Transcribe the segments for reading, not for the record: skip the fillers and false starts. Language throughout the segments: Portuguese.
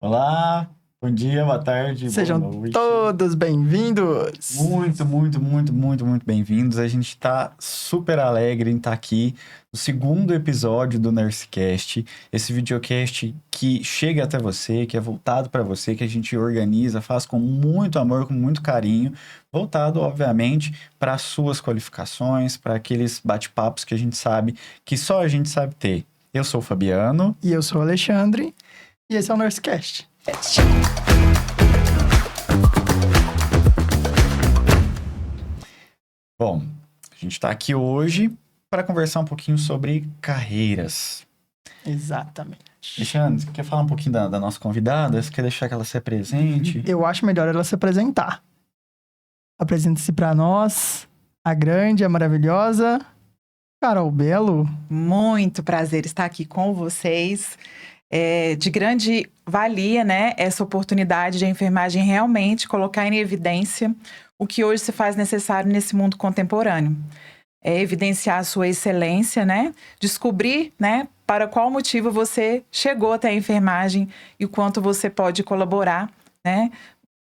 Olá, bom dia, boa tarde, boa Sejam noite. todos bem-vindos. Muito bem-vindos. A gente tá super alegre em estar aqui no segundo episódio do Nursecast, esse videocast que chega até você, que é voltado para você, que a gente organiza, faz com muito amor, com muito carinho, voltado, obviamente, para as suas qualificações, para aqueles bate-papos que a gente sabe que só a gente sabe ter. Eu sou o Fabiano. E eu sou o Alexandre, e esse é o Nursecast. Bom, a gente está aqui hoje para conversar um pouquinho sobre carreiras. Exatamente. Alexandre, você quer falar um pouquinho da nossa convidada? Você quer deixar que ela se apresente? Eu acho melhor ela se apresentar. Apresente-se para nós, a grande, a maravilhosa Carol Belo. Muito prazer estar aqui com vocês. É de grande valia, né, essa oportunidade de a enfermagem realmente colocar em evidência o que hoje se faz necessário nesse mundo contemporâneo. É evidenciar a sua excelência, né, descobrir, né, para qual motivo você chegou até a enfermagem e o quanto você pode colaborar, né,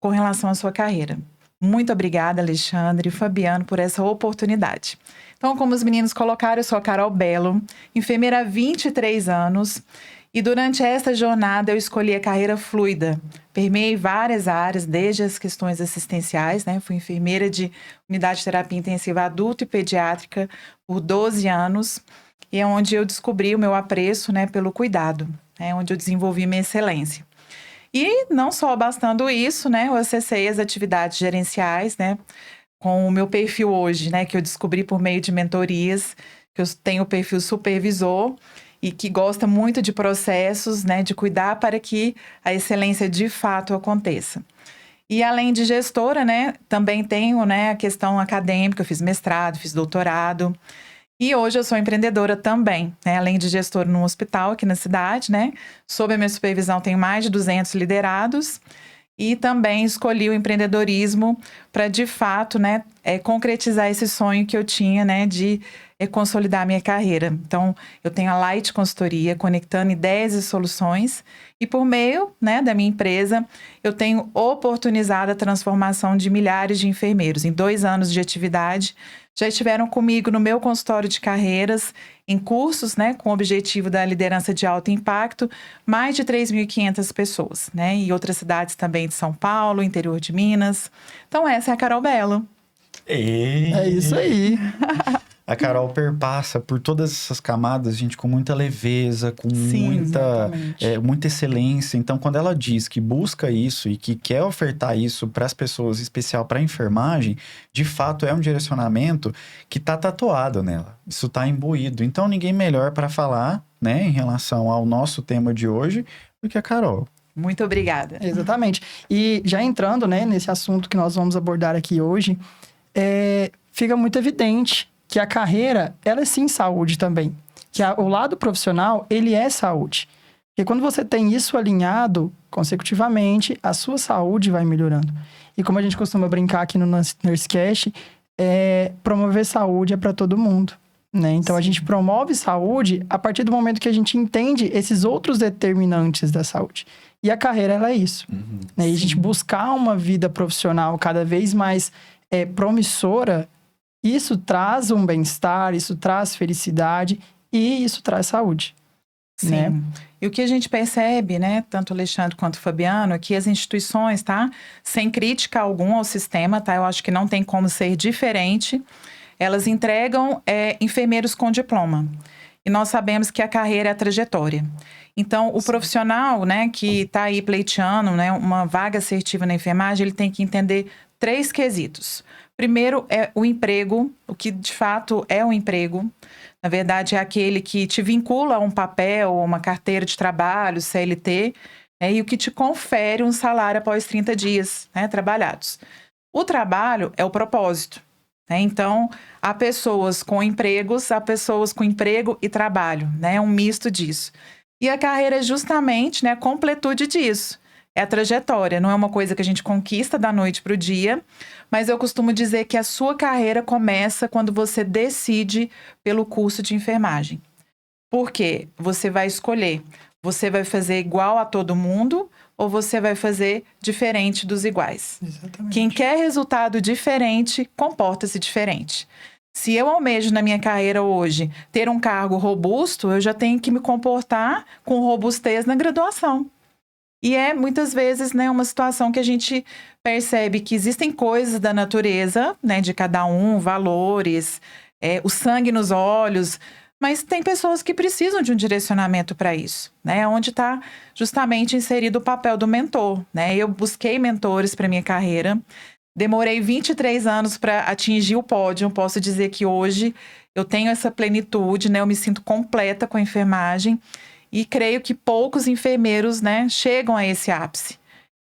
com relação à sua carreira. Muito obrigada, Alexandre e Fabiano, por essa oportunidade. Então, como os meninos colocaram, eu sou a Carol Belo, enfermeira há 23 anos. E durante esta jornada eu escolhi a carreira fluida. Permeei várias áreas, desde as questões assistenciais, né? Fui enfermeira de unidade de terapia intensiva adulto e pediátrica por 12 anos. E é onde eu descobri o meu apreço, né, pelo cuidado. É onde eu desenvolvi minha excelência. E não só bastando isso, né? Eu acessei as atividades gerenciais, né? Com o meu perfil hoje, né? Que eu descobri por meio de mentorias, que eu tenho o perfil supervisor e que gosta muito de processos, né, de cuidar para que a excelência de fato aconteça. E além de gestora, né, também tenho, né, a questão acadêmica, eu fiz mestrado, fiz doutorado, e hoje eu sou empreendedora também, né, além de gestora num hospital aqui na cidade, né, sob a minha supervisão tenho mais de 200 liderados, e também escolhi o empreendedorismo para, de fato, né, concretizar esse sonho que eu tinha, né, de consolidar a minha carreira. Então, eu tenho a Light Consultoria, conectando ideias e soluções. E por meio, né, da minha empresa, eu tenho oportunizado a transformação de milhares de enfermeiros. Em 2 anos de atividade, já estiveram comigo no meu consultório de carreiras, em cursos, né, com o objetivo da liderança de alto impacto, mais de 3.500 pessoas, né, e outras cidades também de São Paulo, interior de Minas. Então, essa é a Carol Belo. É isso aí. A Carol perpassa por todas essas camadas, gente, com muita leveza, com Sim, muita excelência. Então, quando ela diz que busca isso e que quer ofertar isso para as pessoas, em especial para a enfermagem, de fato é um direcionamento que está tatuado nela. Isso está imbuído. Então, ninguém melhor para falar, né, em relação ao nosso tema de hoje, do que a Carol. Muito obrigada. Exatamente. E já entrando, né, nesse assunto que nós vamos abordar aqui hoje, fica muito evidente que a carreira, ela é sim saúde também. Que o lado profissional, ele é saúde. Porque quando você tem isso alinhado, consecutivamente, a sua saúde vai melhorando. E como a gente costuma brincar aqui no Nursecast, promover saúde é para todo mundo, né? Então, a gente promove saúde a partir do momento que a gente entende esses outros determinantes da saúde. E a carreira, ela é isso. Né? E a gente buscar uma vida profissional cada vez mais promissora, isso traz um bem-estar, isso traz felicidade e isso traz saúde. Sim. Né? E o que a gente percebe, né, tanto o Alexandre quanto o Fabiano, é que as instituições, tá, sem crítica alguma ao sistema, tá, eu acho que não tem como ser diferente, elas entregam enfermeiros com diploma. E nós sabemos que a carreira é a trajetória. Então, o profissional, né, que está aí pleiteando, né, uma vaga assertiva na enfermagem, ele tem que entender 3 quesitos. Primeiro é o emprego, o que de fato é um emprego. Na verdade, é aquele que te vincula a um papel, uma carteira de trabalho, CLT, e o que te confere um salário após 30 dias, né, trabalhados. O trabalho é o propósito. Né? Então, há pessoas com empregos, há pessoas com emprego e trabalho. Né? É um misto disso. E a carreira é justamente, né, a completude disso. É a trajetória, não é uma coisa que a gente conquista da noite para o dia, mas eu costumo dizer que a sua carreira começa quando você decide pelo curso de enfermagem. Por quê? Você vai escolher, você vai fazer igual a todo mundo, ou você vai fazer diferente dos iguais? Exatamente. Quem quer resultado diferente, comporta-se diferente. Se eu almejo na minha carreira hoje ter um cargo robusto, eu já tenho que me comportar com robustez na graduação. E é muitas vezes, né, uma situação que a gente percebe que existem coisas da natureza, né, de cada um, valores, o sangue nos olhos, mas tem pessoas que precisam de um direcionamento para isso, né, onde está justamente inserido o papel do mentor, né? Eu busquei mentores para minha carreira, demorei 23 anos para atingir o pódio. Posso dizer que hoje eu tenho essa plenitude, né? Eu me sinto completa com a enfermagem e creio que poucos enfermeiros, né, chegam a esse ápice,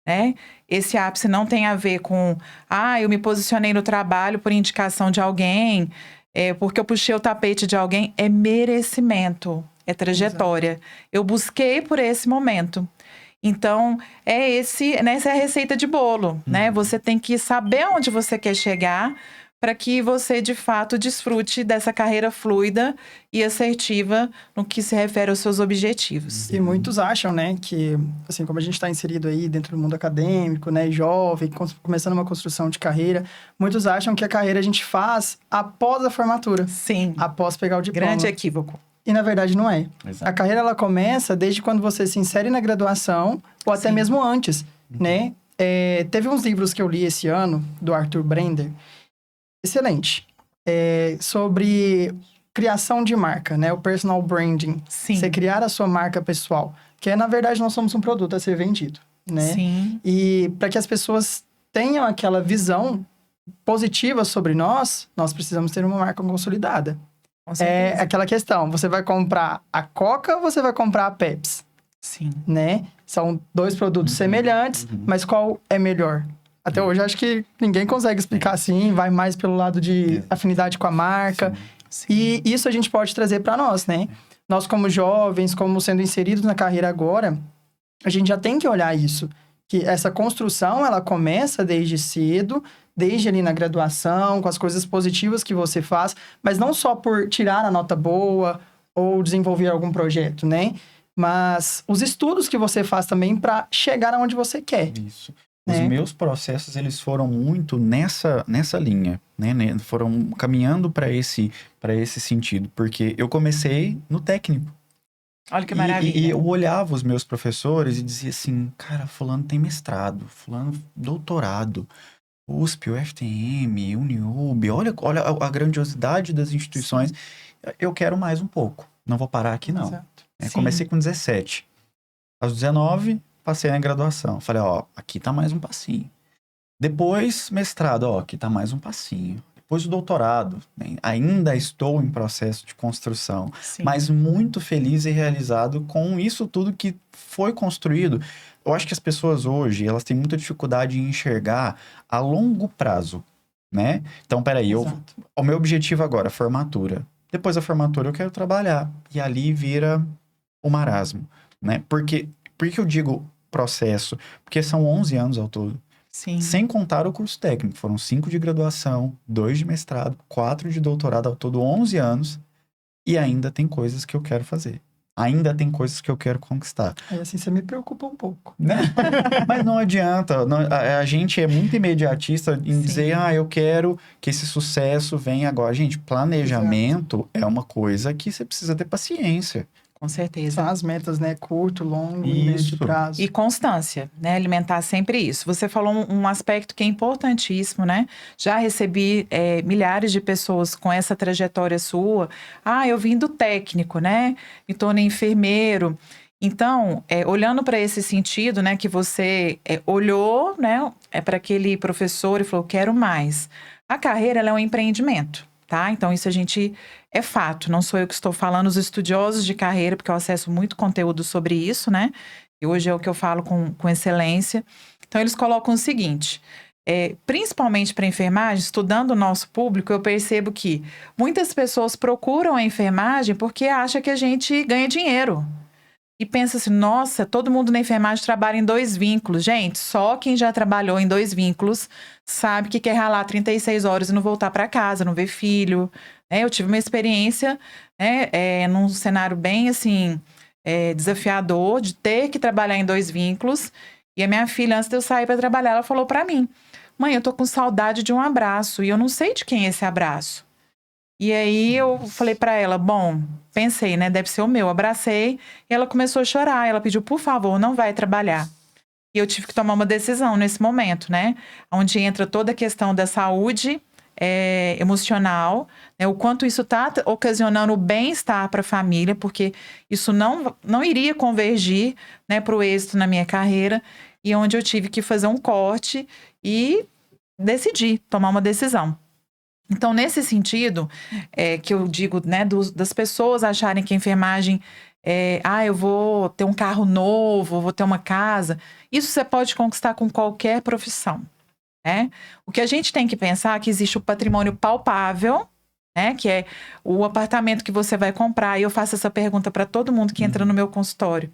né? Esse ápice não tem a ver com, eu me posicionei no trabalho por indicação de alguém, porque eu puxei o tapete de alguém. É merecimento, é trajetória. Exato. Eu busquei por esse momento. Então, essa é a receita de bolo, né? Você tem que saber onde você quer chegar para que você, de fato, desfrute dessa carreira fluida e assertiva no que se refere aos seus objetivos. E muitos acham, né, que, assim, como a gente está inserido aí dentro do mundo acadêmico, né, jovem, começando uma construção de carreira, muitos acham que a carreira a gente faz após a formatura. Sim. Após pegar o diploma. Grande equívoco. E, na verdade, não é. Exato. A carreira, ela começa desde quando você se insere na graduação ou até mesmo antes, né? Teve uns livros que eu li esse ano, do Arthur Brender, excelente, sobre criação de marca, né? O personal branding. Sim. Você criar a sua marca pessoal. Que na verdade, nós somos um produto a ser vendido, né? Sim. E para que as pessoas tenham aquela visão positiva sobre nós precisamos ter uma marca consolidada. É aquela questão, você vai comprar a Coca ou você vai comprar a Pepsi? Sim. Né? São dois produtos semelhantes, mas qual é melhor? Até hoje, acho que ninguém consegue explicar assim, vai mais pelo lado de afinidade com a marca. Sim. E isso a gente pode trazer para nós, né? Nós, como jovens, como sendo inseridos na carreira agora, a gente já tem que olhar isso. Que essa construção, ela começa desde cedo, desde ali na graduação, com as coisas positivas que você faz, mas não só por tirar a nota boa ou desenvolver algum projeto, né? Mas os estudos que você faz também para chegar aonde você quer. Isso. Os meus processos, eles foram muito nessa linha, né? Foram caminhando para esse sentido, porque eu comecei no técnico. Olha que maravilha. E eu olhava os meus professores e dizia assim, cara, fulano tem mestrado, fulano doutorado, USP, UFTM, Uniub, olha a grandiosidade das instituições. Eu quero mais um pouco, não vou parar aqui não. Comecei com 17. Aos 19, passei na graduação. Falei, aqui tá mais um passinho. Depois, mestrado, aqui tá mais um passinho. Depois o doutorado, né? Ainda estou em processo de construção, mas muito feliz e realizado com isso tudo que foi construído. Eu acho que as pessoas hoje, elas têm muita dificuldade em enxergar a longo prazo, né? Então, peraí, o meu objetivo agora, formatura. Depois da formatura eu quero trabalhar. E ali vira o marasmo, né? Por que eu digo processo? Porque são 11 anos ao todo. Sim. Sem contar o curso técnico. Foram 5 de graduação, 2 de mestrado, 4 de doutorado, ao todo 11 anos. E ainda tem coisas que eu quero fazer. Ainda tem coisas que eu quero conquistar. Aí assim, você me preocupa um pouco. Né? Mas não adianta. A gente é muito imediatista em dizer, eu quero que esse sucesso venha agora. Gente, planejamento é uma coisa que você precisa ter paciência. Com certeza. São as metas, né? Curto, longo e médio prazo. E constância, né? Alimentar sempre isso. Você falou um aspecto que é importantíssimo, né? Já recebi milhares de pessoas com essa trajetória sua. Eu vim do técnico, né? Me tornei enfermeiro. Então, olhando para esse sentido, né? Que você olhou, né? Para aquele professor e falou, quero mais. A carreira, ela é um empreendimento. Tá? Então, isso é fato. Não sou eu que estou falando, os estudiosos de carreira, porque eu acesso muito conteúdo sobre isso, né? E hoje é o que eu falo com excelência. Então, eles colocam o seguinte, principalmente para enfermagem, estudando o nosso público, eu percebo que muitas pessoas procuram a enfermagem porque acham que a gente ganha dinheiro. E pensa assim, nossa, todo mundo na enfermagem trabalha em 2 vínculos. Gente, só quem já trabalhou em 2 vínculos sabe que quer ralar 36 horas e não voltar para casa, não ver filho. Eu tive uma experiência num cenário bem assim, desafiador de ter que trabalhar em 2 vínculos E a minha filha, antes de eu sair para trabalhar, ela falou para mim: mãe, eu tô com saudade de um abraço e eu não sei de quem é esse abraço. E aí eu falei para ela, bom, pensei, né, deve ser o meu. Abracei e ela começou a chorar. Ela pediu, por favor, não vai trabalhar. E eu tive que tomar uma decisão nesse momento, né? Onde entra toda a questão da saúde emocional, né? O quanto isso está ocasionando o bem-estar para a família, porque isso não iria convergir, né, para o êxito na minha carreira, e onde eu tive que fazer um corte e decidi tomar uma decisão. Então, nesse sentido, que eu digo, né, das pessoas acharem que a enfermagem eu vou ter um carro novo, vou ter uma casa. Isso você pode conquistar com qualquer profissão, né? O que a gente tem que pensar é que existe o patrimônio palpável, né, que é o apartamento que você vai comprar. E eu faço essa pergunta para todo mundo que entra no meu consultório.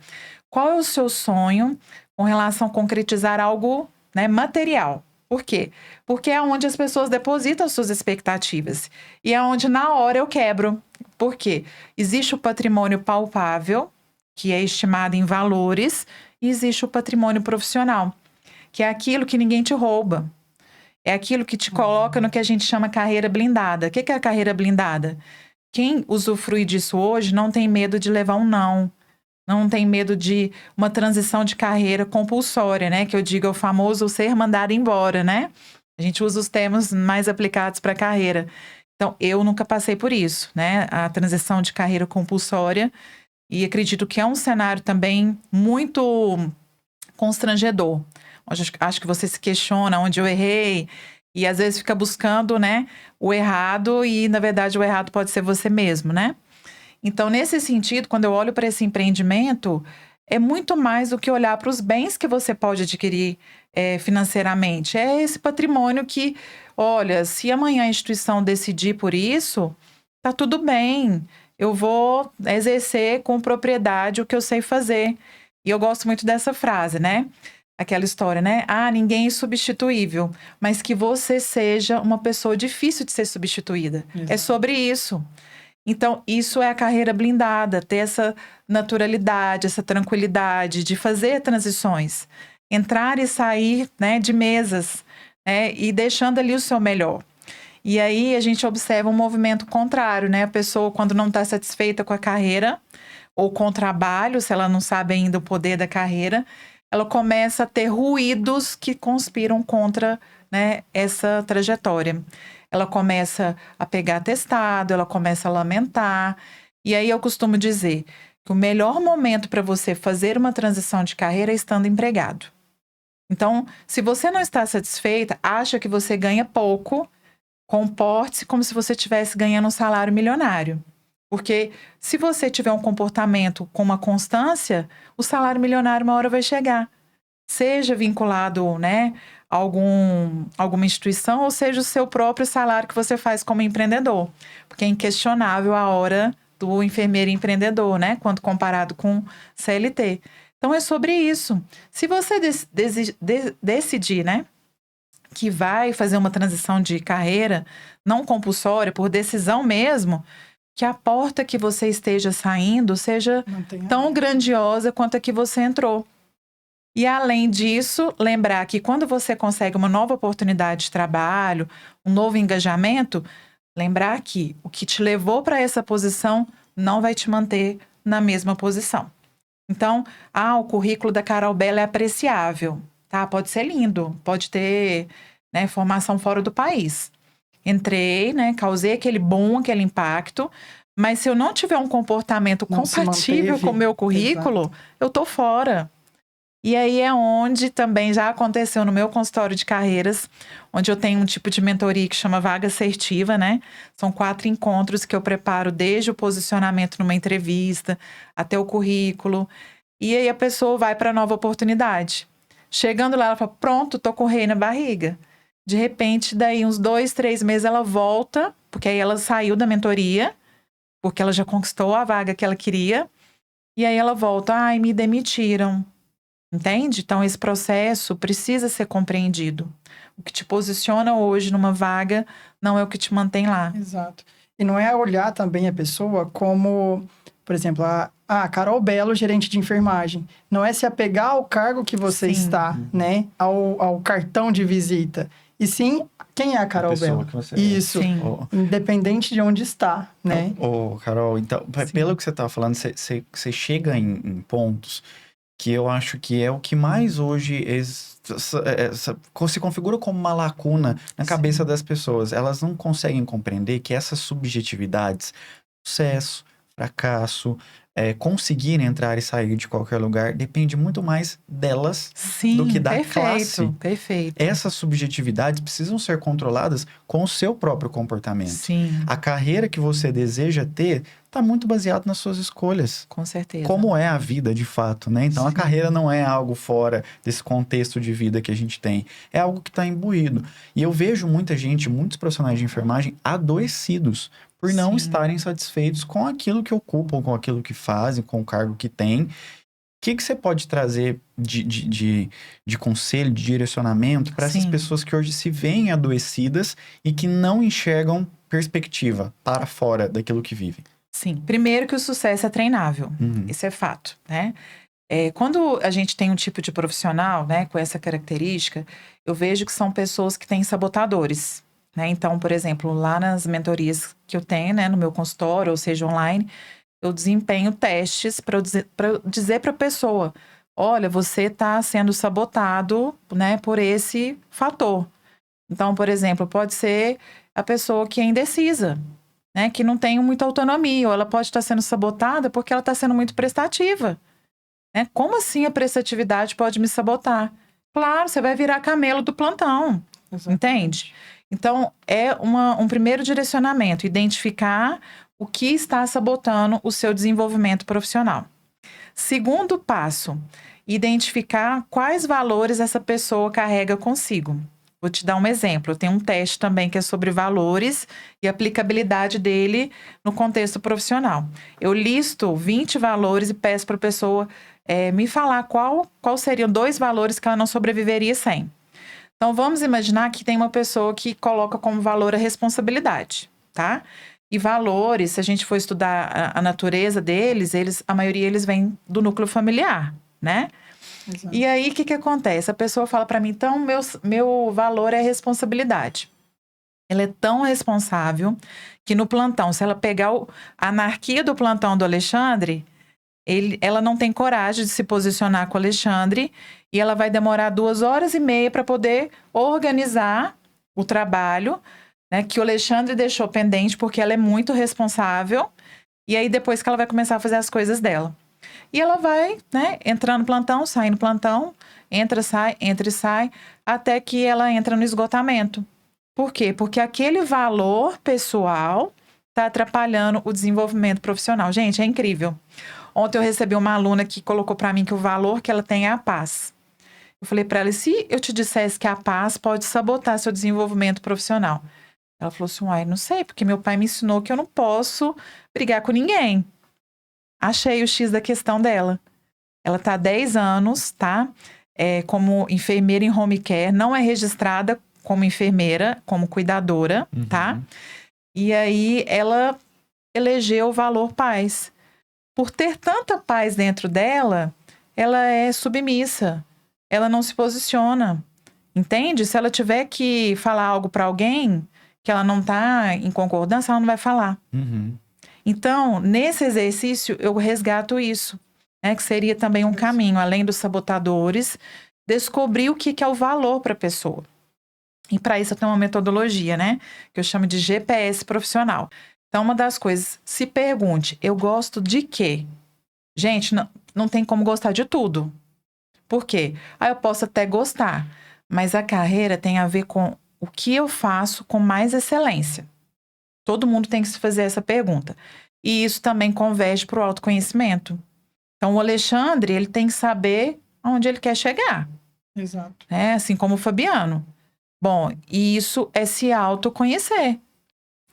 Qual é o seu sonho com relação a concretizar algo, né, material? Por quê? Porque é onde as pessoas depositam suas expectativas. E é onde, na hora, eu quebro. Por quê? Existe o patrimônio palpável, que é estimado em valores, e existe o patrimônio profissional, que é aquilo que ninguém te rouba. É aquilo que te coloca no que a gente chama carreira blindada. O que é a carreira blindada? Quem usufrui disso hoje não tem medo de levar um não. Não tem medo de uma transição de carreira compulsória, né? Que eu digo é o famoso ser mandado embora, né? A gente usa os termos mais aplicados para a carreira. Então, eu nunca passei por isso, né? A transição de carreira compulsória. E acredito que é um cenário também muito constrangedor. Acho que você se questiona onde eu errei. E às vezes fica buscando, né, o errado. E, na verdade, o errado pode ser você mesmo, né? Então, nesse sentido, quando eu olho para esse empreendimento, é muito mais do que olhar para os bens que você pode adquirir financeiramente. É esse patrimônio que, olha, se amanhã a instituição decidir por isso, tá tudo bem. Eu vou exercer com propriedade o que eu sei fazer. E eu gosto muito dessa frase, né? Aquela história, né? Ah, ninguém é substituível, mas que você seja uma pessoa difícil de ser substituída. Exato. É sobre isso. Então, isso é a carreira blindada, ter essa naturalidade, essa tranquilidade de fazer transições, entrar e sair, né, de mesas, né, e deixando ali o seu melhor. E aí a gente observa um movimento contrário, né? A pessoa, quando não está satisfeita com a carreira ou com o trabalho, se ela não sabe ainda o poder da carreira, ela começa a ter ruídos que conspiram contra, né, essa trajetória. Ela começa a pegar atestado, ela começa a lamentar. E aí eu costumo dizer que o melhor momento para você fazer uma transição de carreira é estando empregado. Então, se você não está satisfeita, acha que você ganha pouco, comporte-se como se você estivesse ganhando um salário milionário. Porque se você tiver um comportamento com uma constância, o salário milionário uma hora vai chegar. Seja vinculado, né, a alguma instituição, ou seja o seu próprio salário que você faz como empreendedor. Porque é inquestionável a hora do enfermeiro empreendedor, né, quando comparado com CLT. Então, é sobre isso. Se você decidir, né, que vai fazer uma transição de carreira não compulsória, por decisão mesmo, que a porta que você esteja saindo seja tão grandiosa quanto a que você entrou. E, além disso, lembrar que quando você consegue uma nova oportunidade de trabalho, um novo engajamento, lembrar que o que te levou para essa posição não vai te manter na mesma posição. Então, o currículo da Carol Bela é apreciável, tá? Pode ser lindo, pode ter, né, formação fora do país. Entrei, né, causei aquele impacto, mas se eu não tiver um comportamento compatível com o meu currículo, exato, eu tô fora. E aí é onde também já aconteceu no meu consultório de carreiras, onde eu tenho um tipo de mentoria que chama vaga assertiva, né? São 4 encontros que eu preparo desde o posicionamento numa entrevista até o currículo. E aí a pessoa vai para a nova oportunidade. Chegando lá, ela fala, pronto, tô com o rei na barriga. De repente, daí uns 2, 3 meses ela volta, porque aí ela saiu da mentoria, porque ela já conquistou a vaga que ela queria. E aí ela volta, me demitiram. Entende? Então, esse processo precisa ser compreendido. O que te posiciona hoje numa vaga não é o que te mantém lá. Exato. E não é olhar também a pessoa como Por exemplo, a Carol Belo, gerente de enfermagem. Não é se apegar ao cargo que você Sim. está, né? Ao cartão de visita. E sim, quem é a Carol pessoa Belo? que você é. Isso. Sim. Independente de onde está, né? Carol, então, pelo que você estava falando, você chega em pontos que eu acho que é o que mais hoje se configura como uma lacuna na cabeça das pessoas. Elas não conseguem compreender que essas subjetividades, sucesso, fracasso, conseguir entrar e sair de qualquer lugar, depende muito mais delas Sim, do que da perfeito, classe. perfeito. Essas subjetividades precisam ser controladas com o seu próprio comportamento. Sim, A carreira que você deseja ter está muito baseada nas suas escolhas. com certeza. Como é a vida de fato, né? Então, a Sim. carreira não é algo fora desse contexto de vida que a gente tem. É algo que está imbuído. E eu vejo muita gente, muitos profissionais de enfermagem adoecidos por não Sim. estarem satisfeitos com aquilo que ocupam, com aquilo que fazem, com o cargo que têm. O que você pode trazer de conselho, de direcionamento para essas Sim. pessoas que hoje se veem adoecidas e que não enxergam perspectiva para fora daquilo que vivem? Sim. Primeiro que o sucesso é treinável. Uhum. Isso é fato, né? Quando a gente tem um tipo de profissional, né, com essa característica, eu vejo que são pessoas que têm sabotadores, né? Então, por exemplo, lá nas mentorias que eu tenho, né, no meu consultório, ou seja, online, eu desempenho testes para dizer para a pessoa: olha, você está sendo sabotado, né, por esse fator. Então, por exemplo, pode ser a pessoa que é indecisa, né, que não tem muita autonomia, ou ela pode estar sendo sabotada porque ela está sendo muito prestativa. Né? Como assim a prestatividade pode me sabotar? Claro, você vai virar camelo do plantão, entende? Então, é um primeiro direcionamento, identificar o que está sabotando o seu desenvolvimento profissional. Segundo passo, identificar quais valores essa pessoa carrega consigo. Vou te dar um exemplo. Eu tenho um teste também que é sobre valores e aplicabilidade dele no contexto profissional. Eu listo 20 valores e peço para a pessoa me falar qual seriam 2 valores que ela não sobreviveria sem. Então, vamos imaginar que tem uma pessoa que coloca como valor a responsabilidade, tá? E valores, se a gente for estudar a natureza deles, a maioria eles vêm do núcleo familiar, né? Exato. E aí, o que acontece? A pessoa fala para mim, então, meu valor é responsabilidade. Ela é tão responsável que no plantão, se ela pegar a anarquia do plantão do Alexandre, ela não tem coragem de se posicionar com o Alexandre e ela vai demorar 2h30 para poder organizar o trabalho, né, que o Alexandre deixou pendente porque ela é muito responsável. E aí, depois que ela vai começar a fazer as coisas dela. E ela vai, né, entrando no plantão, saindo do plantão, entra e sai, até que ela entra no esgotamento. Por quê? Porque aquele valor pessoal está atrapalhando o desenvolvimento profissional. Gente, é incrível. Ontem eu recebi uma aluna que colocou para mim que o valor que ela tem é a paz. Eu falei para ela, e se eu te dissesse que a paz pode sabotar seu desenvolvimento profissional? Ela falou assim, uai, não sei, porque meu pai me ensinou que eu não posso brigar com ninguém. Achei o X da questão dela. Ela está há 10 anos, tá? Como enfermeira em home care, não é registrada como enfermeira, como cuidadora, tá? E aí ela elegeu o valor paz. Por ter tanta paz dentro dela, ela é submissa. Ela não se posiciona. Entende? Se ela tiver que falar algo para alguém que ela não está em concordância, ela não vai falar. Então, nesse exercício, eu resgato isso, né? Que seria também um caminho, além dos sabotadores, descobrir o que é o valor para a pessoa. E para isso eu tenho uma metodologia, né? Que eu chamo de GPS profissional. Então, uma das coisas, se pergunte, eu gosto de quê? Gente, não tem como gostar de tudo. Por quê? Eu posso até gostar, mas a carreira tem a ver com o que eu faço com mais excelência. Todo mundo tem que se fazer essa pergunta. E isso também converge para o autoconhecimento. Então, o Alexandre, ele tem que saber onde ele quer chegar. Exato. Né? Assim como o Fabiano. Bom, e isso é se autoconhecer.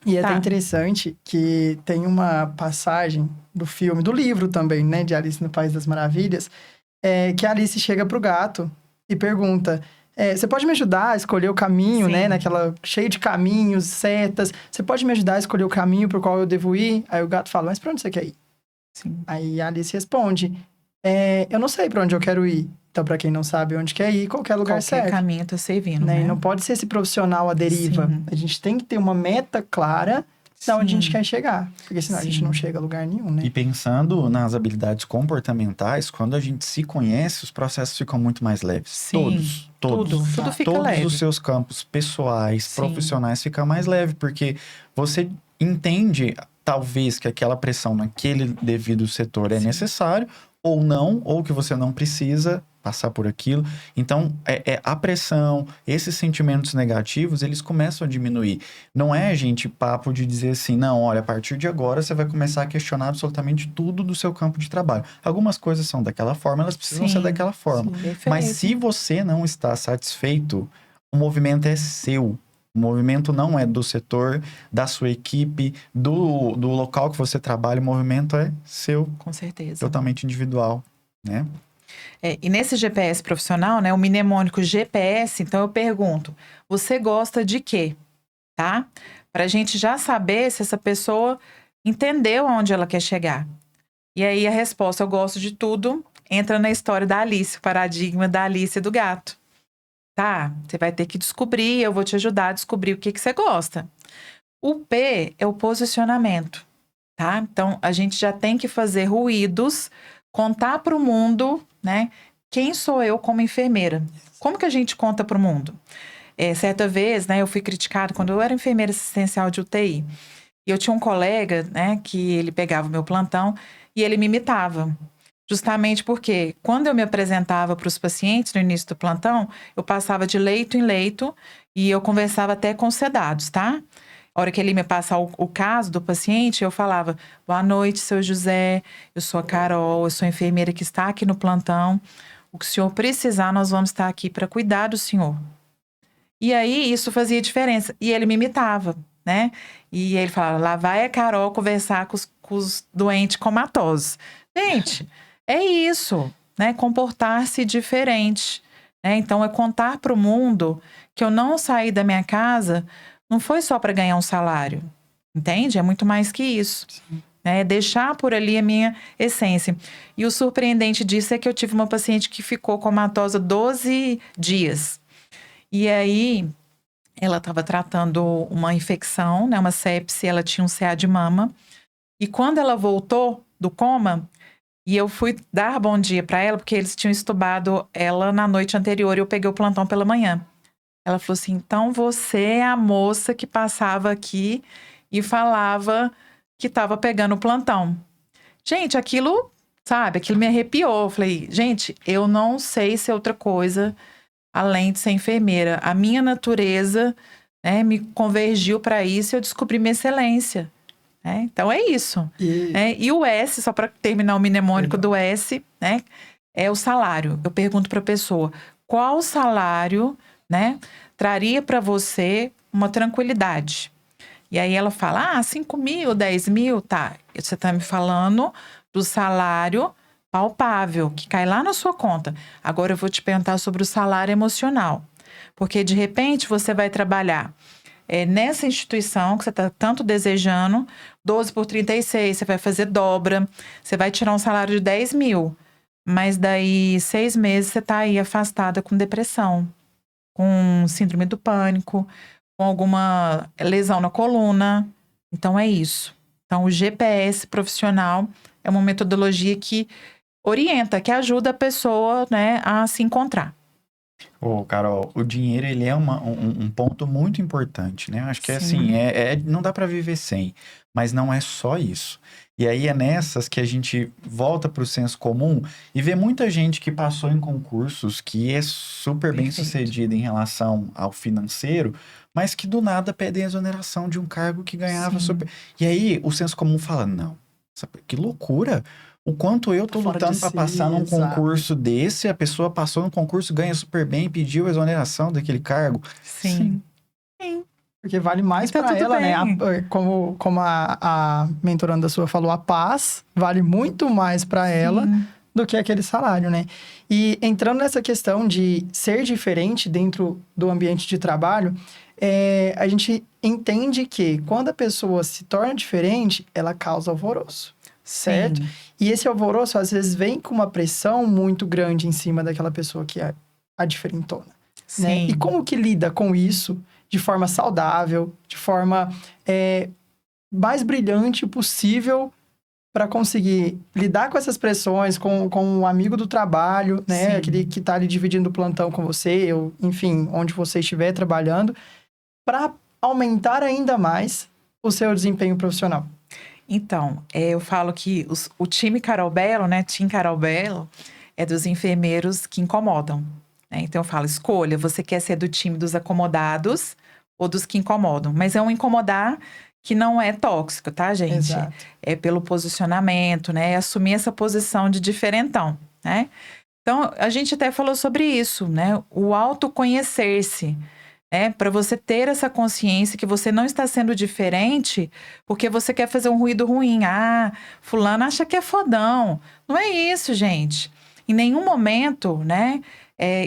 E é Tá. até interessante que tem uma passagem do filme, do livro também, né, de Alice no País das Maravilhas, que a Alice chega pro gato e pergunta... você pode me ajudar a escolher o caminho, Sim. né? Naquela cheio de caminhos, setas. Você pode me ajudar a escolher o caminho pro qual eu devo ir? Aí o gato fala, mas pra onde você quer ir? Sim. Aí a Alice responde, eu não sei para onde eu quero ir. Então, para quem não sabe onde quer ir, qualquer lugar Qualquer serve. caminho tá servindo, Né? né? E não pode ser esse profissional à deriva. Sim. A gente tem que ter uma meta clara de onde a gente Sim. quer chegar. Porque senão a gente Sim. não chega a lugar nenhum, né? E pensando nas habilidades comportamentais, quando a gente se conhece, os processos ficam muito mais leves. Sim. Todos. Tudo fica Todos leve. os seus campos pessoais, Sim. profissionais, ficam mais leve, porque você entende, talvez, que aquela pressão naquele devido setor é Sim. necessário, ou não, ou que você não precisa passar por aquilo. Então, a pressão, esses sentimentos negativos, eles começam a diminuir. Não é, gente, papo de dizer assim, não, olha, a partir de agora você vai começar a questionar absolutamente tudo do seu campo de trabalho. Algumas coisas são daquela forma, elas precisam ser Sim. daquela forma. Sim. Perfeito. Mas se você não está satisfeito, o movimento é seu. O movimento não é do setor, da sua equipe, do local que você trabalha. O movimento é seu, Com certeza. totalmente individual, né? E nesse GPS profissional, né, o mnemônico GPS, então eu pergunto, você gosta de quê? Tá? Pra gente já saber se essa pessoa entendeu aonde ela quer chegar. E aí a resposta, eu gosto de tudo, entra na história da Alice, o paradigma da Alice e do gato. Tá? Você vai ter que descobrir, eu vou te ajudar a descobrir o que você gosta. O P é o posicionamento, tá? Então, a gente já tem que fazer ruídos, contar para o mundo, né? Quem sou eu como enfermeira? Como que a gente conta para o mundo? Certa vez, né, eu fui criticada quando eu era enfermeira assistencial de UTI. E eu tinha um colega, né, que ele pegava o meu plantão e ele me imitava. Justamente porque quando eu me apresentava para os pacientes no início do plantão, eu passava de leito em leito e eu conversava até com os sedados, tá? A hora que ele me passar o caso do paciente, eu falava, boa noite, seu José, eu sou a Carol, eu sou a enfermeira que está aqui no plantão. O que o senhor precisar, nós vamos estar aqui para cuidar do senhor. E aí, isso fazia diferença. E ele me imitava, né? E ele falava, lá vai a Carol conversar com os doentes comatosos. Gente, é isso, né? Comportar-se diferente, né? Então, é contar para o mundo que eu não saí da minha casa, não foi só para ganhar um salário, entende? É muito mais que isso. É deixar por ali a minha essência. E o surpreendente disso é que eu tive uma paciente que ficou comatosa 12 dias. E aí, ela estava tratando uma infecção, né, uma sepse, ela tinha um CA de mama. E quando ela voltou do coma, e eu fui dar bom dia para ela, porque eles tinham estubado ela na noite anterior e eu peguei o plantão pela manhã. Ela falou assim, então você é a moça que passava aqui e falava que estava pegando o plantão. Gente, aquilo, sabe, aquilo me arrepiou. Eu falei, gente, eu não sei se é outra coisa além de ser enfermeira. A minha natureza, né, me convergiu para isso e eu descobri minha excelência. Né? Então, é isso. E o S, só para terminar o mnemônico do S, né, é o salário. Eu pergunto para a pessoa, qual salário, né, traria para você uma tranquilidade? E aí ela fala, 5 mil, 10 mil, tá. Você está me falando do salário palpável, que cai lá na sua conta. Agora eu vou te perguntar sobre o salário emocional. Porque, de repente, você vai trabalhar nessa instituição que você está tanto desejando, 12 por 36, você vai fazer dobra, você vai tirar um salário de 10 mil. Mas daí, 6 meses, você está aí afastada com depressão, com síndrome do pânico, com alguma lesão na coluna. Então, é isso. Então, o GPS profissional é uma metodologia que orienta, que ajuda a pessoa, né, a se encontrar. Carol, o dinheiro, ele é um ponto muito importante, né? Acho que é Sim. assim, não dá para viver sem, mas não é só isso. E aí é nessas que a gente volta para o senso comum e vê muita gente que passou em concursos, que é super bem sucedida em relação ao financeiro, mas que do nada pedem exoneração de um cargo que ganhava super... E aí o senso comum fala, não, que loucura! O quanto eu tô lutando para passar num concurso desse, a pessoa passou no concurso, ganha super bem, pediu exoneração daquele cargo. Sim. Porque vale mais Tá para tudo ela, bem. né? Como a mentoranda sua falou, a paz vale muito mais para ela do que aquele salário, né? E entrando nessa questão de ser diferente dentro do ambiente de trabalho, a gente entende que quando a pessoa se torna diferente, ela causa alvoroço. certo? Sim. E esse alvoroço, às vezes, vem com uma pressão muito grande em cima daquela pessoa que é a diferentona, né? Sim. E como que lida com isso de forma saudável, de forma mais brilhante possível para conseguir lidar com essas pressões, com um amigo do trabalho, né? Sim. Aquele que tá ali dividindo o plantão com você, ou, enfim, onde você estiver trabalhando, para aumentar ainda mais o seu desempenho profissional. Então, eu falo que o time Carol Belo, né? Team Carol Belo, é dos enfermeiros que incomodam, né? Então, eu falo, escolha, você quer ser do time dos acomodados ou dos que incomodam. Mas é um incomodar que não é tóxico, tá, gente? Exato. É pelo posicionamento, né? É assumir essa posição de diferentão, né? Então, a gente até falou sobre isso, né? O autoconhecer-se, né? Para você ter essa consciência que você não está sendo diferente porque você quer fazer um ruído ruim. Ah, fulano acha que é fodão. Não é isso, gente. Em nenhum momento, né?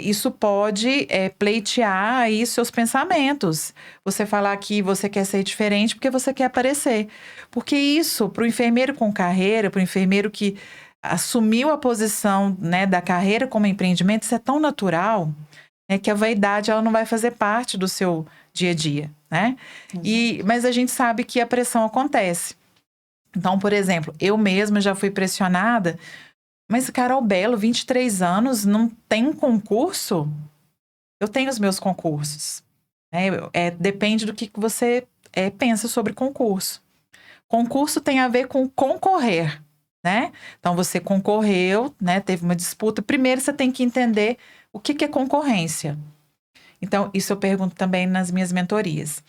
Isso pode pleitear aí seus pensamentos. Você falar que você quer ser diferente porque você quer aparecer. Porque isso, para o enfermeiro com carreira, para o enfermeiro que assumiu a posição, né, da carreira como empreendimento, isso é tão natural, né, que a vaidade ela não vai fazer parte do seu dia a dia, né? Mas a gente sabe que a pressão acontece. Então, por exemplo, eu mesma já fui pressionada. Mas, Carol Belo, 23 anos, não tem um concurso? Eu tenho os meus concursos, né? Depende do que você pensa sobre concurso. Concurso tem a ver com concorrer, né? Então, você concorreu, né? Teve uma disputa. Primeiro, você tem que entender o que é concorrência. Então, isso eu pergunto também nas minhas mentorias.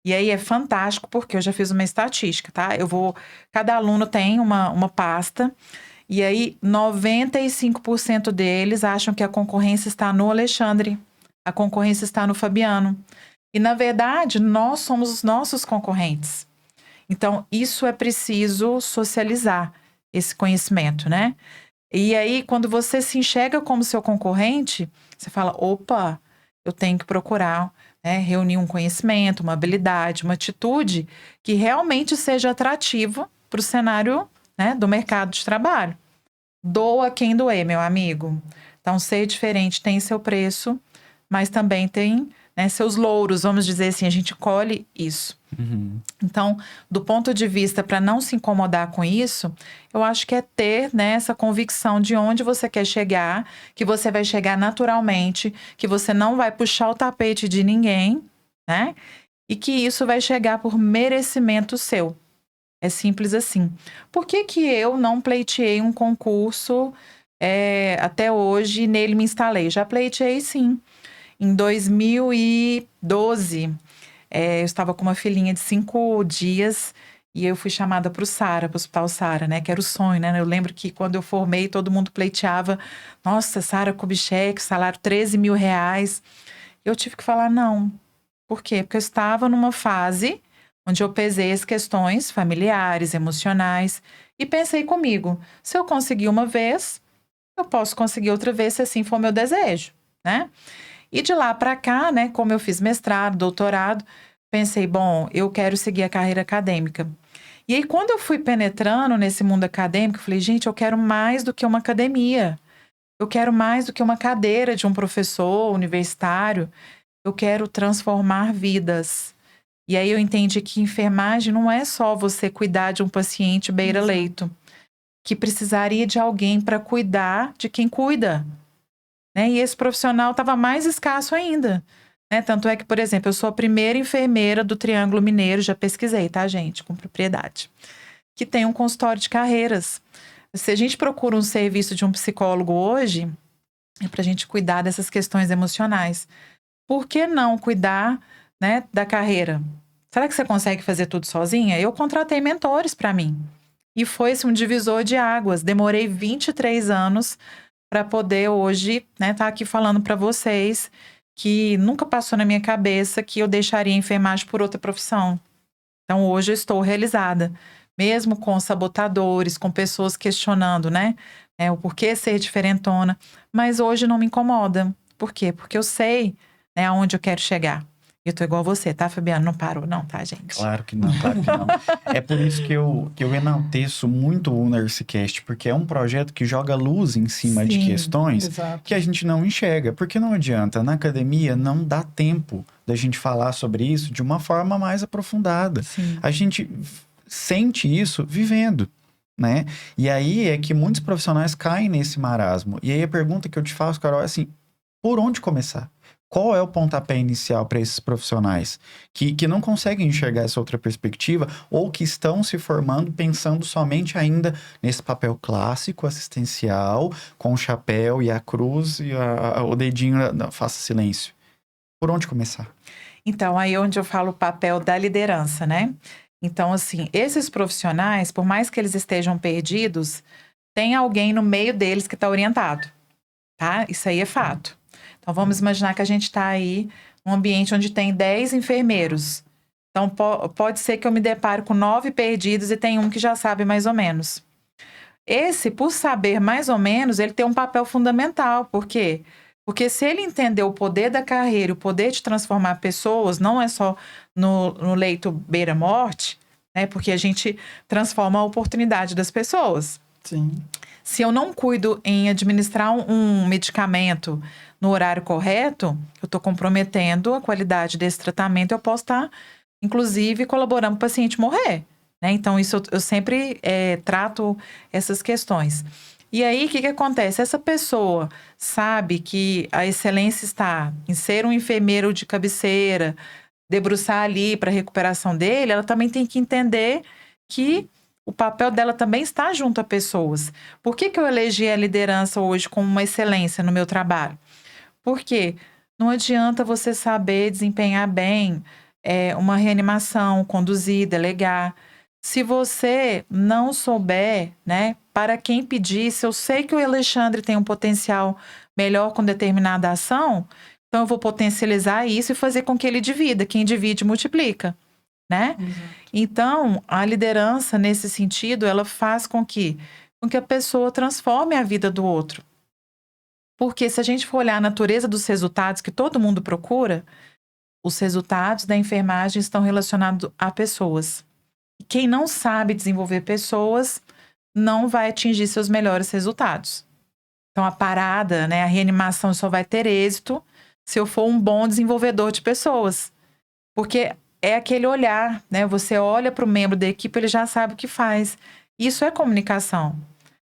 E aí é fantástico, porque eu já fiz uma estatística, tá? Cada aluno tem uma pasta. E aí, 95% deles acham que a concorrência está no Alexandre, a concorrência está no Fabiano. E, na verdade, nós somos os nossos concorrentes. Então, isso é preciso socializar, esse conhecimento, né? E aí, quando você se enxerga como seu concorrente, você fala, opa, eu tenho que procurar, né, reunir um conhecimento, uma habilidade, uma atitude que realmente seja atrativa para o cenário, né, do mercado de trabalho. Doa quem doer, meu amigo. Então, ser diferente tem seu preço, mas também tem, né, seus louros, vamos dizer assim, a gente colhe isso. Uhum. Então, do ponto de vista para não se incomodar com isso, eu acho que é ter, né, essa convicção de onde você quer chegar, que você vai chegar naturalmente, que você não vai puxar o tapete de ninguém, né? E que isso vai chegar por merecimento seu. É simples assim. Por que que eu não pleiteei um concurso até hoje e nele me instalei? Já pleiteei, sim. Em 2012, eu estava com uma filhinha de 5 dias e eu fui chamada para o SARA, para o Hospital SARA, né? Que era o sonho, né? Eu lembro que quando eu formei, todo mundo pleiteava. Nossa, SARA Kubitschek, salário R$ 13.000. Eu tive que falar não. Por quê? Porque eu estava numa fase onde eu pesei as questões familiares, emocionais, e pensei comigo, se eu conseguir uma vez, eu posso conseguir outra vez, se assim for meu desejo, né? E de lá para cá, né, como eu fiz mestrado, doutorado, pensei, bom, eu quero seguir a carreira acadêmica. E aí, quando eu fui penetrando nesse mundo acadêmico, eu falei, gente, eu quero mais do que uma academia. Eu quero mais do que uma cadeira de um professor universitário. Eu quero transformar vidas. E aí eu entendi que enfermagem não é só você cuidar de um paciente beira-leito, que precisaria de alguém para cuidar de quem cuida, né? E esse profissional estava mais escasso ainda, né? Tanto é que, por exemplo, eu sou a primeira enfermeira do Triângulo Mineiro, já pesquisei, tá, gente? Com propriedade. Que tem um consultório de carreiras. Se a gente procura um serviço de um psicólogo hoje, é para a gente cuidar dessas questões emocionais. Por que não cuidar, né, da carreira? Será que você consegue fazer tudo sozinha? Eu contratei mentores para mim. E foi um divisor de águas. Demorei 23 anos para poder hoje, né, estar aqui falando para vocês que nunca passou na minha cabeça que eu deixaria a enfermagem por outra profissão. Então, hoje eu estou realizada. Mesmo com sabotadores, com pessoas questionando, né, o porquê ser diferentona. Mas hoje não me incomoda. Por quê? Porque eu sei, né, aonde eu quero chegar. Eu tô igual você, tá, Fabiano? Não parou não, tá, gente? Claro que não, claro que não. É por isso que eu enalteço muito o NurseCast, porque é um projeto que joga luz em cima de Sim, questões Exato. que a gente não enxerga. Porque não adianta, na academia não dá tempo da gente falar sobre isso de uma forma mais aprofundada. Sim. A gente sente isso vivendo, né? E aí é que muitos profissionais caem nesse marasmo. E aí a pergunta que eu te faço, Carol, é assim, por onde começar? Qual é o pontapé inicial para esses profissionais que não conseguem enxergar essa outra perspectiva ou que estão se formando pensando somente ainda nesse papel clássico assistencial, com o chapéu e a cruz e o dedinho, faça silêncio? Por onde começar? Então, aí onde eu falo o papel da liderança, né? Então, assim, esses profissionais, por mais que eles estejam perdidos, tem alguém no meio deles que está orientado, tá? Isso aí é fato. Então, vamos imaginar que a gente está aí num ambiente onde tem 10 enfermeiros. Então, pode ser que eu me depare com 9 perdidos e tem um que já sabe mais ou menos. Esse, por saber mais ou menos, ele tem um papel fundamental. Por quê? Porque se ele entender o poder da carreira, o poder de transformar pessoas, não é só no leito beira-morte, né? Porque a gente transforma a oportunidade das pessoas. Sim. Se eu não cuido em administrar um medicamento no horário correto, eu estou comprometendo a qualidade desse tratamento, eu posso estar, inclusive, colaborando para o paciente morrer, né? Então, isso eu sempre trato essas questões. E aí, o que acontece? Essa pessoa sabe que a excelência está em ser um enfermeiro de cabeceira, debruçar ali para a recuperação dele, ela também tem que entender que o papel dela também está junto a pessoas. Por que eu elegi a liderança hoje como uma excelência no meu trabalho? Porque não adianta você saber desempenhar bem uma reanimação, conduzir, delegar. Se você não souber, né, para quem pedir, se eu sei que o Alexandre tem um potencial melhor com determinada ação, então eu vou potencializar isso e fazer com que ele divida. Quem divide, multiplica, né? Então, a liderança, nesse sentido, ela faz com que a pessoa transforme a vida do outro. Porque se a gente for olhar a natureza dos resultados que todo mundo procura, os resultados da enfermagem estão relacionados a pessoas. E quem não sabe desenvolver pessoas não vai atingir seus melhores resultados. Então, a parada, né, a reanimação só vai ter êxito se eu for um bom desenvolvedor de pessoas. Porque é aquele olhar, né? Você olha para o membro da equipe, ele já sabe o que faz. Isso é comunicação.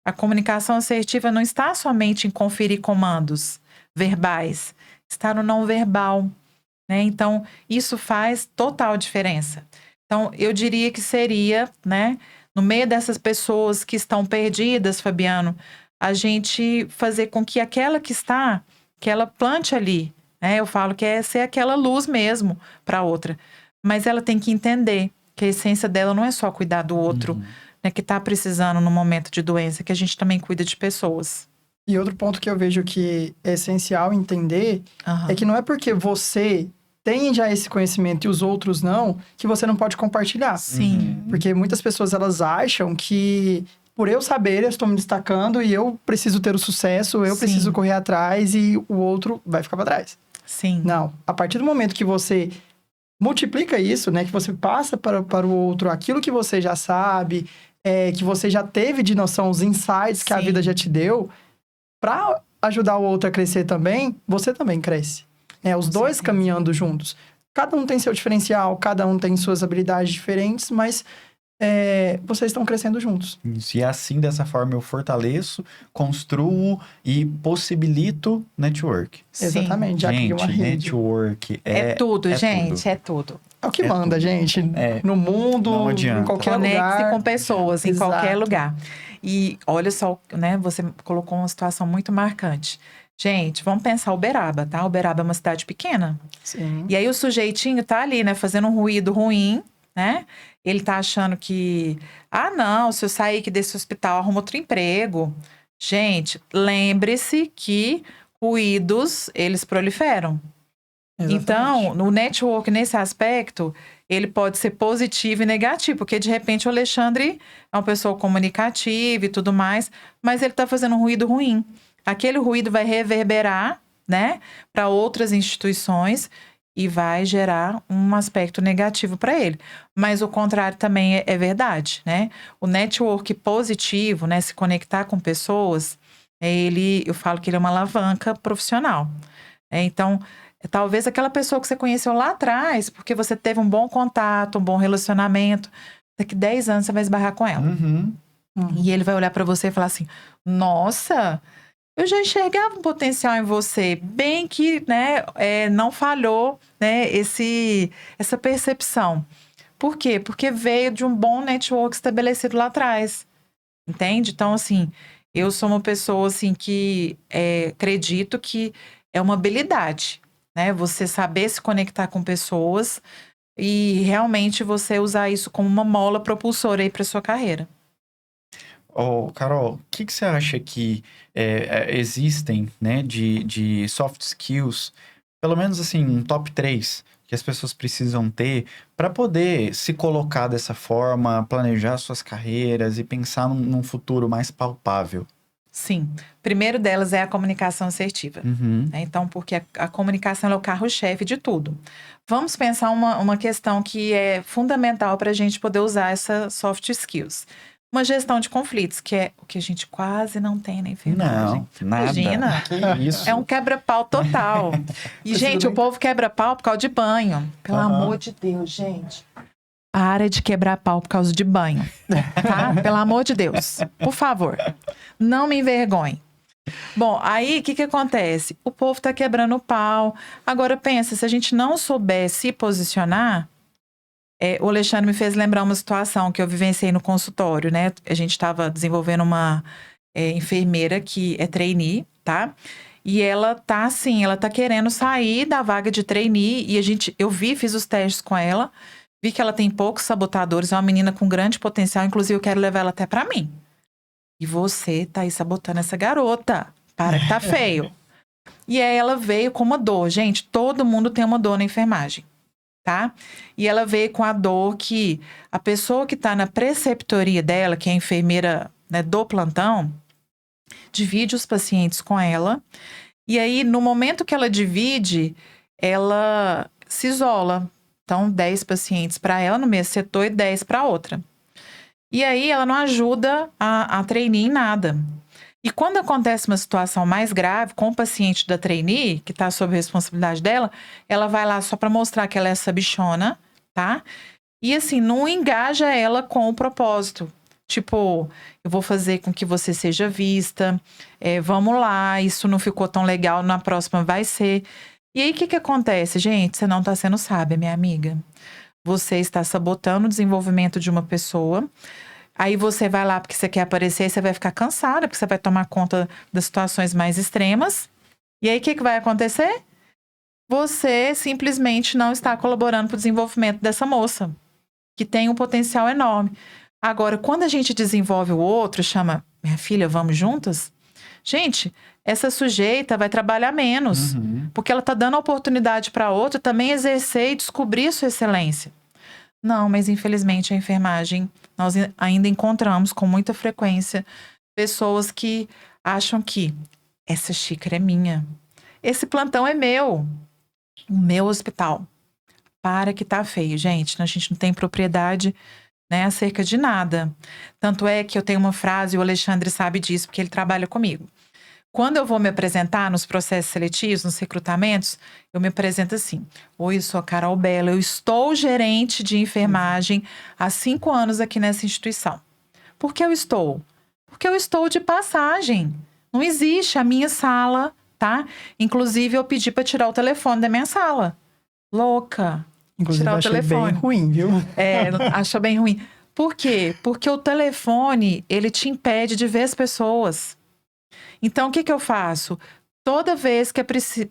A comunicação assertiva não está somente em conferir comandos verbais, está no não verbal, né? Então, isso faz total diferença. Então, eu diria que seria, né, no meio dessas pessoas que estão perdidas, Fabiano, a gente fazer com que aquela que está, que ela plante ali, né? Eu falo que é ser aquela luz mesmo para outra. Mas ela tem que entender que a essência dela não é só cuidar do outro, né, que está precisando no momento de doença, que a gente também cuida de pessoas. E outro ponto que eu vejo que é essencial entender é que não é porque você tem já esse conhecimento e os outros não, que você não pode compartilhar. Sim. Porque muitas pessoas, elas acham que por eu saber, eu estou me destacando e eu preciso ter o sucesso, eu Sim. preciso correr atrás e o outro vai ficar para trás. Sim. Não. A partir do momento que você multiplica isso, né? Que você passa para o outro aquilo que você já sabe, que você já teve de noção, os insights que a Sim. vida já te deu, para ajudar o outro a crescer também, você também cresce. Os dois certeza. caminhando juntos. Cada um tem seu diferencial, cada um tem suas habilidades diferentes, mas vocês estão crescendo juntos. Isso. E assim, dessa forma, eu fortaleço, construo e possibilito network. Sim. Exatamente, já cria Gente, uma rede. network É tudo, gente, tudo. é tudo. É o que É manda, tudo. gente. No mundo, Não adianta. em qualquer Conecte-se lugar. com pessoas, em Exato. qualquer lugar. E olha só, né? Você colocou uma situação muito marcante. Gente, vamos pensar Uberaba, tá? Uberaba é uma cidade pequena. Sim. E aí o sujeitinho tá ali, né? Fazendo um ruído ruim, né? Ele tá achando que... Ah, não, se eu sair aqui desse hospital, arrumo outro emprego. Gente, lembre-se que ruídos, eles proliferam. Exatamente. Então, no network, nesse aspecto, ele pode ser positivo e negativo, porque de repente o Alexandre é uma pessoa comunicativa e tudo mais, mas ele está fazendo um ruído ruim. Aquele ruído vai reverberar, né, para outras instituições e vai gerar um aspecto negativo para ele. Mas o contrário também é verdade, né? O network positivo, né, se conectar com pessoas, eu falo que ele é uma alavanca profissional. Então, talvez aquela pessoa que você conheceu lá atrás, porque você teve um bom contato, um bom relacionamento, daqui 10 anos você vai esbarrar com ela. E ele vai olhar para você e falar assim, nossa, eu já enxergava um potencial em você, bem que, né, não falhou, né, essa percepção. Por quê? Porque veio de um bom network estabelecido lá atrás, entende? Então, assim, eu sou uma pessoa, assim, que acredito que é uma habilidade, né? Você saber se conectar com pessoas e realmente você usar isso como uma mola propulsora aí para sua carreira. Carol, o que você acha que existem, né, de soft skills, pelo menos assim, um top 3 que as pessoas precisam ter para poder se colocar dessa forma, planejar suas carreiras e pensar num futuro mais palpável? Sim. Primeiro delas é a comunicação assertiva. Né? Então, porque a comunicação é o carro-chefe de tudo. Vamos pensar uma questão que é fundamental para a gente poder usar essa soft skills. Uma gestão de conflitos, que é o que a gente quase não tem na enfermagem. Não, nada. Imagina. Que isso? É um quebra-pau total. E, gente, o povo quebra pau por causa de banho. Pelo amor de Deus, gente. Para de quebrar pau por causa de banho. Tá? Pelo amor de Deus. Por favor. Não me envergonhe. Bom, aí o que acontece? O povo tá quebrando pau. Agora pensa, se a gente não souber se posicionar... o Alexandre me fez lembrar uma situação que eu vivenciei no consultório, né? A gente estava desenvolvendo uma enfermeira que é trainee, tá? E ela tá assim, ela tá querendo sair da vaga de trainee e eu fiz os testes com ela, vi que ela tem poucos sabotadores, é uma menina com grande potencial, inclusive eu quero levar ela até pra mim. E você tá aí sabotando essa garota, para que tá feio. E aí ela veio com uma dor, gente, todo mundo tem uma dor na enfermagem. Tá? E ela veio com a dor que a pessoa que está na preceptoria dela, que é a enfermeira, né, do plantão, divide os pacientes com ela. E aí, no momento que ela divide, ela se isola. Então, 10 pacientes para ela no mesmo setor e 10 para outra. E aí, ela não ajuda a trainee em nada. E quando acontece uma situação mais grave com o paciente da trainee, que está sob responsabilidade dela, ela vai lá só para mostrar que ela é essa bichona, tá? E assim, não engaja ela com o propósito. Tipo, eu vou fazer com que você seja vista, vamos lá, isso não ficou tão legal, na próxima vai ser. E aí, o que acontece? Gente, você não está sendo sábia, minha amiga. Você está sabotando o desenvolvimento de uma pessoa. Aí você vai lá porque você quer aparecer e você vai ficar cansada, porque você vai tomar conta das situações mais extremas. E aí, o que vai acontecer? Você simplesmente não está colaborando para o desenvolvimento dessa moça, que tem um potencial enorme. Agora, quando a gente desenvolve o outro, chama, minha filha, vamos juntas? Gente, essa sujeita vai trabalhar menos, porque ela está dando a oportunidade para outra também exercer e descobrir sua excelência. Não, mas infelizmente a enfermagem, nós ainda encontramos com muita frequência pessoas que acham que essa xícara é minha. Esse plantão é meu. O meu hospital. Para que tá feio, gente. A gente não tem propriedade, né, acerca de nada. Tanto é que eu tenho uma frase, o Alexandre sabe disso, porque ele trabalha comigo. Quando eu vou me apresentar nos processos seletivos, nos recrutamentos, eu me apresento assim. Oi, eu sou a Carol Bela, eu estou gerente de enfermagem há 5 anos aqui nessa instituição. Por que eu estou? Porque eu estou de passagem. Não existe a minha sala, tá? Inclusive, eu pedi para tirar o telefone da minha sala. Louca. Inclusive, tirar o achei telefone. bem ruim, viu? Achou bem ruim. Por quê? Porque o telefone, ele te impede de ver as pessoas. Então, o que eu faço? Toda vez que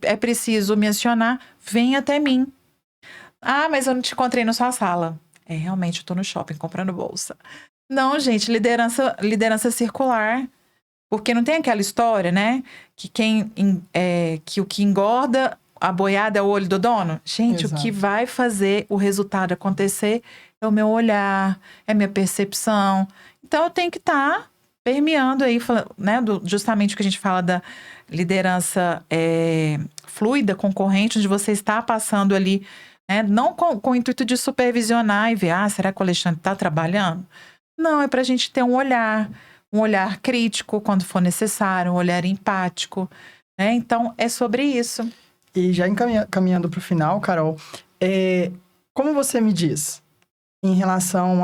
é preciso me acionar, vem até mim. Ah, mas eu não te encontrei na sua sala. Realmente, eu tô no shopping comprando bolsa. Não, gente, liderança circular. Porque não tem aquela história, né? Que que o que engorda a boiada é o olho do dono. Gente, Exato. O que vai fazer o resultado acontecer é o meu olhar, é a minha percepção. Então, eu tenho que estar permeando aí, né, justamente o que a gente fala liderança fluida, concorrente, onde você está passando ali, né, não com o intuito de supervisionar e ver, será que o Alexandre está trabalhando? Não, é para a gente ter um olhar crítico quando for necessário, um olhar empático, né? Então, é sobre isso. E já caminhando para o final, Carol, como você me diz em relação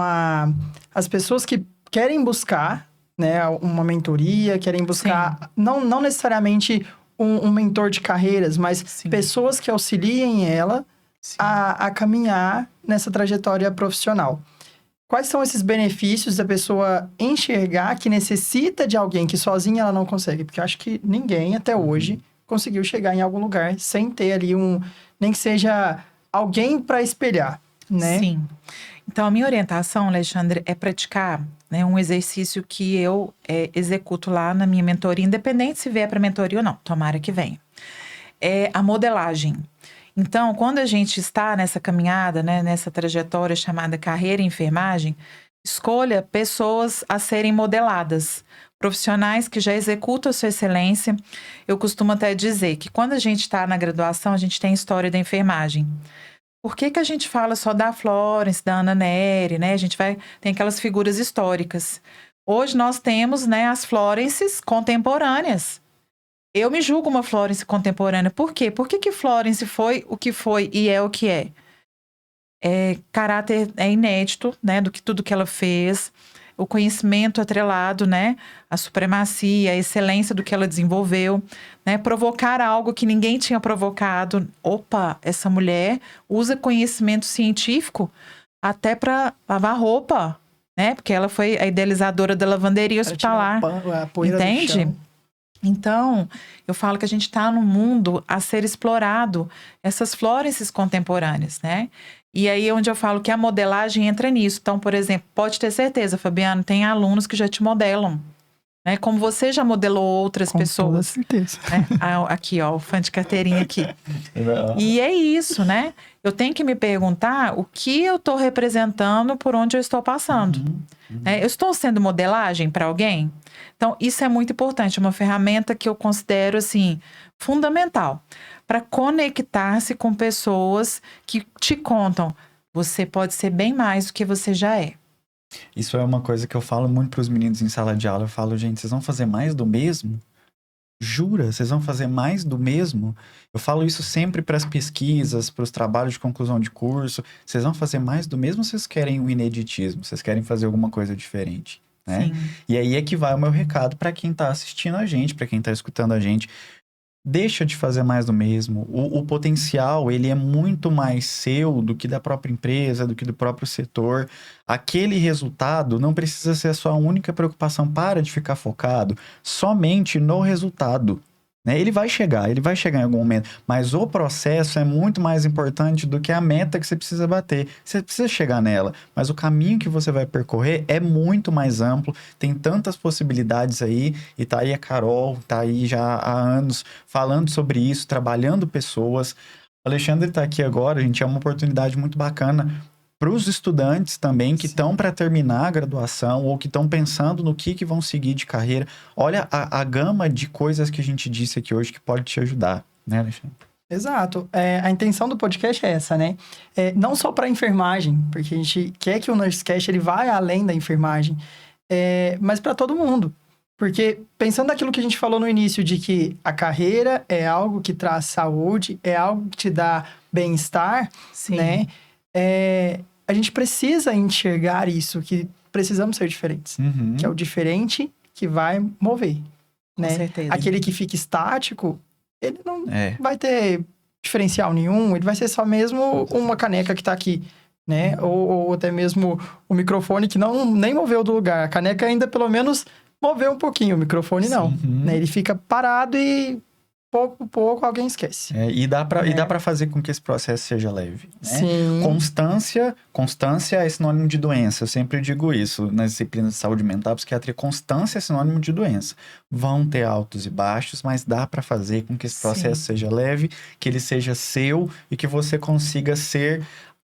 às pessoas que querem buscar, né, uma mentoria, querem buscar, não necessariamente um mentor de carreiras, mas Sim. pessoas que auxiliem ela a caminhar nessa trajetória profissional. Quais são esses benefícios da pessoa enxergar que necessita de alguém que sozinha ela não consegue? Porque eu acho que ninguém até hoje conseguiu chegar em algum lugar sem ter ali nem que seja alguém para espelhar, né? Sim. Então, a minha orientação, Alexandre, é praticar, né, um exercício que eu executo lá na minha mentoria, independente se vier para mentoria ou não, tomara que venha. É a modelagem. Então, quando a gente está nessa caminhada, né, nessa trajetória chamada carreira em enfermagem, escolha pessoas a serem modeladas, profissionais que já executam a sua excelência. Eu costumo até dizer que quando a gente está na graduação, a gente tem história da enfermagem. Por que a gente fala só da Florence, da Ana Nery, né? Tem aquelas figuras históricas. Hoje nós temos, né, as Florences contemporâneas. Eu me julgo uma Florence contemporânea. Por quê? Por que Florence foi o que foi e é o que é? Caráter inédito, né, do que tudo que ela fez, o conhecimento atrelado, né, a supremacia, a excelência do que ela desenvolveu, né, provocar algo que ninguém tinha provocado. Opa, essa mulher usa conhecimento científico até para lavar roupa, né, porque ela foi a idealizadora da lavanderia hospitalar. A poeira do Entende? chão. Então, eu falo que a gente está num mundo a ser explorado, essas Florences contemporâneas, né? E aí é onde eu falo que a modelagem entra nisso. Então, por exemplo, pode ter certeza, Fabiano, tem alunos que já te modelam, né? Como você já modelou outras pessoas. Com toda certeza. Né? Aqui, ó, o fã de carteirinha aqui. E é isso, né? Eu tenho que me perguntar o que eu estou representando por onde eu estou passando. Eu estou sendo modelagem para alguém? Então, isso é muito importante. É uma ferramenta que eu considero, assim, fundamental para conectar-se com pessoas que te contam. Você pode ser bem mais do que você já é. Isso é uma coisa que eu falo muito para os meninos em sala de aula. Eu falo, gente, vocês vão fazer mais do mesmo? Jura? Vocês vão fazer mais do mesmo? Eu falo isso sempre para as pesquisas, para os trabalhos de conclusão de curso. Vocês vão fazer mais do mesmo ou vocês querem o ineditismo? Vocês querem fazer alguma coisa diferente? Né? Sim. E aí é que vai o meu recado para quem está assistindo a gente, para quem está escutando a gente. Deixa de fazer mais do mesmo. O potencial, ele é muito mais seu do que da própria empresa, do que do próprio setor. Aquele resultado não precisa ser a sua única preocupação. Para de ficar focado somente no resultado. Né? Ele vai chegar em algum momento. Mas o processo é muito mais importante do que a meta que você precisa bater. Você precisa chegar nela, mas o caminho que você vai percorrer é muito mais amplo. Tem tantas possibilidades aí. E tá aí a Carol, tá aí já há anos falando sobre isso, trabalhando pessoas. O Alexandre tá aqui agora, gente, é uma oportunidade muito bacana para os estudantes também que estão para terminar a graduação ou que estão pensando no que vão seguir de carreira. Olha a gama de coisas que a gente disse aqui hoje que pode te ajudar, né, Alexandre? Exato. A intenção do podcast é essa, né? Não só para enfermagem, porque a gente quer que o Nursecast ele vá além da enfermagem, mas para todo mundo. Porque pensando naquilo que a gente falou no início, de que a carreira é algo que traz saúde, é algo que te dá bem-estar, né? A gente precisa enxergar isso, que precisamos ser diferentes. Que é o diferente que vai mover, né? Com certeza. Aquele que fica estático, ele não vai ter diferencial nenhum, ele vai ser só mesmo uma caneca que tá aqui, né? Ou até mesmo o microfone que nem moveu do lugar. A caneca ainda pelo menos moveu um pouquinho, o microfone não. Né? Ele fica parado e pouco a pouco alguém esquece. E dá para fazer com que esse processo seja leve. Né? Sim. Constância é sinônimo de doença. Eu sempre digo isso nas disciplinas de saúde mental, psiquiatria. Constância é sinônimo de doença. Vão ter altos e baixos, mas dá para fazer com que esse processo seja leve, que ele seja seu e que você consiga ser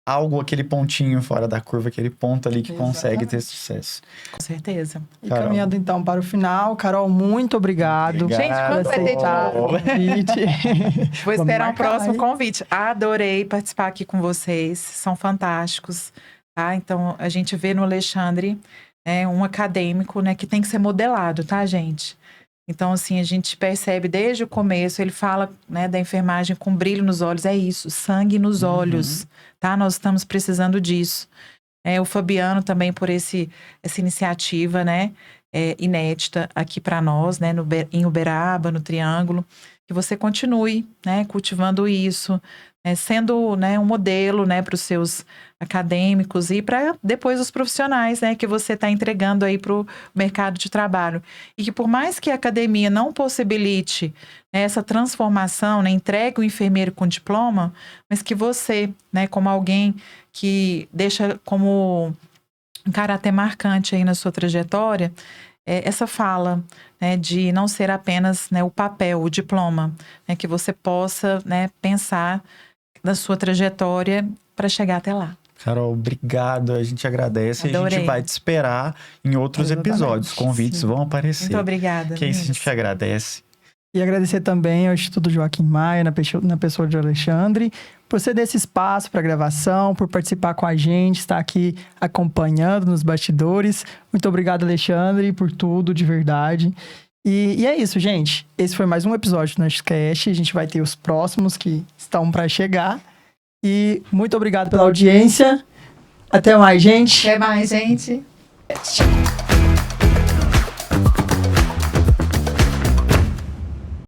algo, aquele pontinho fora da curva, aquele ponto ali que consegue ter Exatamente. sucesso. Com certeza. E Carol. caminhando então para o final, Carol, muito obrigado. Obrigado. Gente, quando vai ter de aceitar novo? o convite. Vou Vamos esperar um marcar, próximo hein? convite. Adorei participar aqui com vocês. São fantásticos. Tá? Então, a gente vê no Alexandre um acadêmico, né, que tem que ser modelado, tá, gente? Então, assim, a gente percebe desde o começo, ele fala, né, da enfermagem com brilho nos olhos. É isso, sangue nos olhos, tá? Nós estamos precisando disso. O Fabiano também por essa iniciativa, né, inédita aqui para nós, né, em Uberaba, no Triângulo. Que você continue, né, cultivando isso, sendo, né, um modelo, né, para os seus acadêmicos e para depois os profissionais, né, que você está entregando aí para o mercado de trabalho. E que por mais que a academia não possibilite, né, essa transformação, né, entregue o enfermeiro com diploma, mas que você, né, como alguém que deixa como um caráter marcante aí na sua trajetória, essa fala, né, de não ser apenas, né, o papel, o diploma, né, que você possa, né, pensar na sua trajetória para chegar até lá. Carol, obrigado. A gente agradece. E a Adorei. gente vai te esperar em outros Exatamente. episódios. Convites Sim. vão aparecer. Muito obrigada. Que é isso, a gente meninas. te agradece. E agradecer também ao Instituto Joaquim Maia, na pessoa de Alexandre, por ceder esse espaço para gravação, por participar com a gente, estar aqui acompanhando nos bastidores. Muito obrigado, Alexandre, por tudo, de verdade. E é isso, gente. Esse foi mais um episódio do Nerdcast. A gente vai ter os próximos que estão para chegar. E muito obrigado pela audiência. Até mais, gente. Até mais, gente. Tchau.